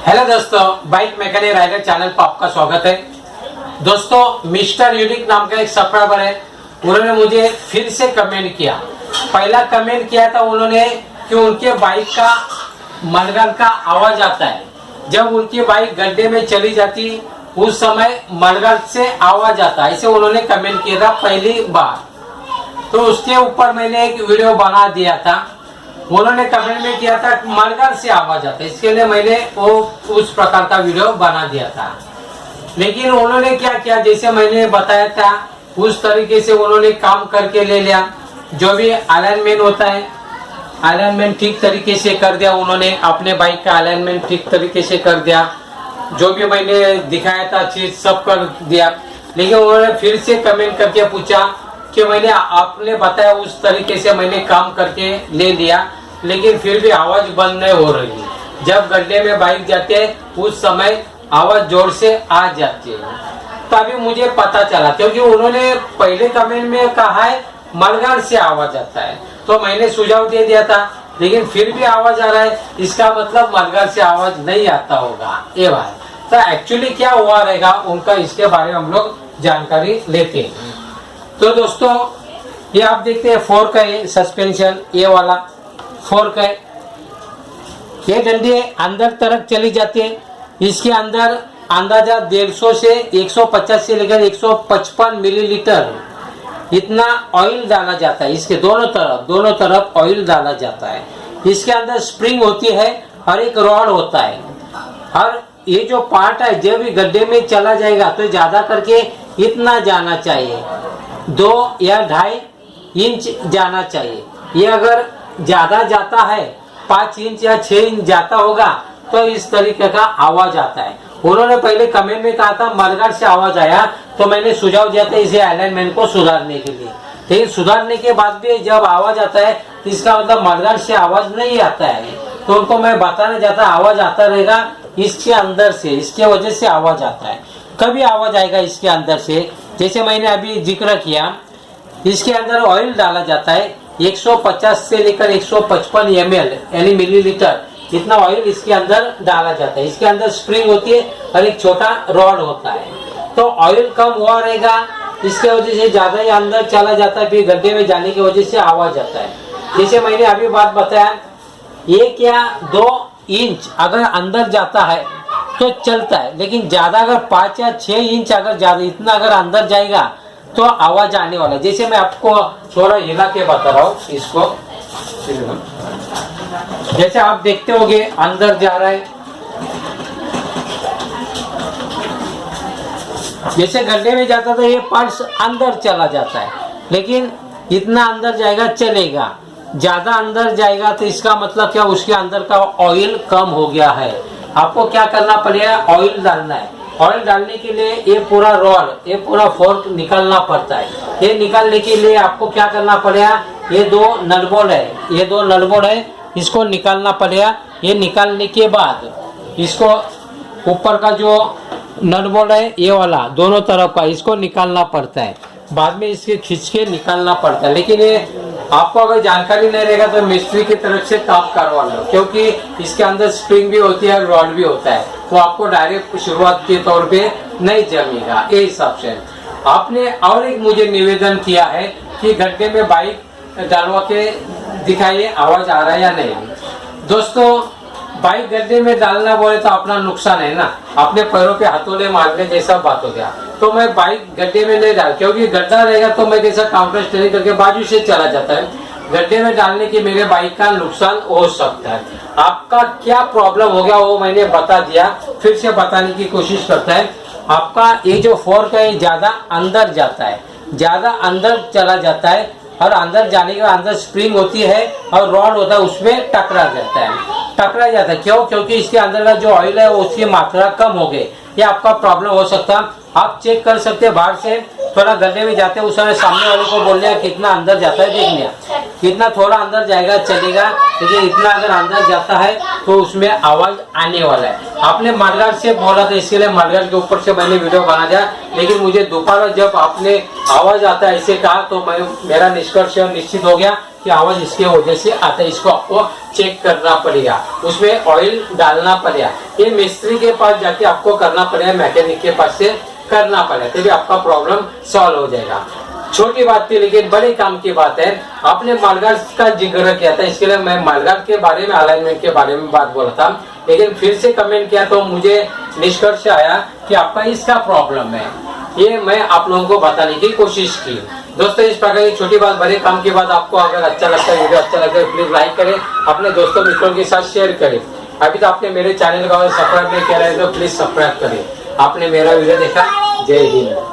Hello दोस्तों, bike mechanic rider channel पर आपका स्वागत है। दोस्तों, मिस्टर यूनिक नाम का एक सब्सक्राइबर है, उन्होंने मुझे फिर से कमेंट किया। पहला कमेंट किया था उन्होंने कि उनके बाइक का मलगल का आवाज आता है। जब उनकी बाइक गड्ढे में चली जाती उस समय मलगल से आवाज आता है, ऐसे उन्होंने कमेंट किया था पहली बार। तो उसके ऊपर मैंने एक वीडियो बना दिया था। उन्होंने कमेंट में किया था मलगल से आवाज आता है, इसके लिए मैंने वो उस प्रकार का वीडियो बना दिया था। लेकिन उन्होंने क्या किया, जैसे मैंने बताया था उस तरीके से उन्होंने काम करके ले लिया। जो भी अलाइनमेंट होता है, अलाइनमेंट ठीक तरीके से कर दिया उन्होंने, अपने बाइक का अलाइनमेंट ठीक तरीके से कर दिया। जो भी मैंने दिखाया था चीज सब कर दिया। लेकिन उन्होंने फिर से कमेंट करके पूछा कि मैंने आपने बताया उस तरीके से मैंने काम करके ले लिया, लेकिन फिर भी आवाज बंद नहीं हो रही। जब गड्ढे में बाइक जाते हैं उस समय आवाज जोर से आ जाती है। तभी मुझे पता चला, क्योंकि उन्होंने पहले कमेंट में कहा है मलगल से आवाज आता है, तो मैंने सुझाव दे दिया था। लेकिन फिर भी आवाज आ रहा है, इसका मतलब मलगल से आवाज नहीं आता होगा ये भाई। तो एक्चुअली क्या हुआ रहेगा उनका, इसके बारे में हम लोग जानकारी लेते हैं। तो दोस्तों, ये आप देखते हैं फोर्क है सस्पेंशन, ये वाला फोर्क है। ये डंडे अंदर तरफ चली जाती है। इसके अंदर अंदाजा 150 से 150 से लेकर 155 मिलीलीटर इतना ऑयल डाला जाता है। इसके दोनों तरफ ऑयल डाला जाता है। इसके अंदर स्प्रिंग होती है और एक रॉड होता है। और ये जो पार्ट है जब भी गड्ढे में चला जाएगा तो ज्यादा करके इतना जाना चाहिए, 2 या 2.5 इंच जाना चाहिए। ये अगर ज्यादा जाता है 5 इंच या 6 इंच जाता होगा तो इस तरीके का आवाज आता है। उन्होंने पहले कमेंट में कहा था मलगल से आवाज आया, तो मैंने सुझाव दिया था इसे अलाइनमेंट को सुधारने के लिए। लेकिन सुधारने के बाद भी जब आवाज आता है तो इसका मतलब मलगल से आवाज नहीं आता है। तो उनको मैं बताना चाहता आवाज आता रहेगा इसके अंदर से, इसके वजह से आवाज आता है। कभी आवाज आएगा इसके अंदर से, जैसे मैंने अभी जिक्र किया, इसके अंदर ऑयल डाला जाता है 150 से लेकर 155 ml यानी मिलीलीटर इतना ऑयल इसके अंदर डाला जाता है। इसके अंदर स्प्रिंग होती है और एक छोटा रॉड होता है। तो ऑयल कम हुआ रहेगा, इसके वजह से ज्यादा ही अंदर चला जाता है, फिर गड्ढे में जाने की वजह से आवाज आता है। जैसे मैंने अभी बात बताया, 1 या 2 इंच अगर अंदर जाता है तो चलता है, लेकिन ज्यादा अगर 5 या 6 इंच अगर ज्यादा इतना अगर अंदर जाएगा तो आवाज आने वाला। जैसे मैं आपको थोड़ा हिला के बता रहा हूँ इसको, जैसे आप देखते होगे अंदर जा रहा है, जैसे गड्ढे में जाता था ये पल्स अंदर चला जाता है, लेकिन इतना अंदर जाएगा चलेगा। ज्यादा अंदर जाएगा तो इसका मतलब क्या, उसके अंदर का ऑयल कम हो गया है। आपको क्या करना पड़ेगा, ऑयल डालना है। ऑयल डालने के लिए ये पूरा रॉड, ये पूरा फोर्क निकालना पड़ता है। ये निकालने के लिए आपको क्या करना पड़ेगा, ये 2 नट बोल्ट है, ये 2 नट बोल्ट है, इसको निकालना पड़ेगा। ये निकालने के बाद इसको ऊपर का जो नट बोल्ट है ये वाला दोनों तरफ का, इसको निकालना पड़ता है। बाद में इसके खींच के निकालना पड़ता है। लेकिन ये आपको अगर जानकारी नहीं रहेगा तो मिस्त्री की तरफ से काम करवा लो, क्योंकि इसके अंदर स्प्रिंग भी होती है, रॉड भी होता है, तो आपको डायरेक्ट शुरुआत के तौर पे नहीं जमेगा। ये हिसाब से आपने और एक मुझे निवेदन किया है कि गड्ढे में बाइक डालवा के दिखाइए आवाज आ रहा है या नहीं। दोस्तों, बाइक गड्ढे में डालना बोले तो अपना नुकसान है ना, अपने पैरों पे हथौड़े मारने जैसा बात हो गया। तो मैं बाइक गड्ढे में नहीं डाल, क्योंकि गड्ढा रहेगा तो मैं कैसा काउंटर स्टेरिंग करके बाजू से चला जाता है। गड्ढे में डालने के मेरे बाइक का नुकसान हो सकता है। आपका क्या प्रॉब्लम हो गया वो मैंने बता दिया, फिर से बताने की कोशिश करता है। आपका ये जो फोर्क है ज्यादा अंदर जाता है, ज्यादा अंदर चला जाता है, और अंदर जाने के बाद अंदर स्प्रिंग होती है और रॉड होता है, उसमें टकरा जाता है। क्यों, क्योंकि इसके अंदर का जो ऑयल है उसकी मात्रा कम हो गई। ये आपका प्रॉब्लम हो सकता है। आप चेक कर सकते हैं, बाहर से थोड़ा गड्ढे में जाते हैं उस समय सामने वाले को बोलने कितना अंदर जाता है देखने। कितना थोड़ा अंदर जाएगा चलेगा, लेकिन इतना अगर अंदर जाता है तो उसमें आवाज आने वाला है। आपने मालगाड़ से बोला था, इसके लिए मालगाड़ के ऊपर से मैंने वीडियो बना दिया, लेकिन मुझे दोबारा जब आपने आवाज आता है ऐसे कहा तो मेरा निष्कर्ष निश्चित हो गया कि आवाज इसके वजह से आता है। इसको आपको चेक करना पड़ेगा, उसमें ऑयल डालना पड़ेगा। ये मिस्त्री के पास जाके आपको करना पड़ेगा, मैकेनिक के पास से करना पड़ेगा, तभी आपका प्रॉब्लम सॉल्व हो जाएगा। छोटी बात थी लेकिन बड़े काम की बात है। आपने मालगाड़ का जिक्र किया था, इसके लिए मैं मालगाड़ के बारे में, अलाइनमेंट के बारे में बात बोला था, लेकिन फिर से कमेंट किया तो मुझे निष्कर्ष आया कि आपका इसका प्रॉब्लम है। ये मैं आप लोगों को बताने की कोशिश की। दोस्तों इस प्रकार की छोटी बात बड़े काम की बात आपको अगर अच्छा लगता है, वीडियो अच्छा लगता है, प्लीज लाइक करें, अपने दोस्तों मित्रों के साथ शेयर करें। अभी तो आपने मेरे चैनल का सब्सक्राइब नहीं किया है तो प्लीज सब्सक्राइब करें। आपने मेरा वीडियो देखा, जय हिंद।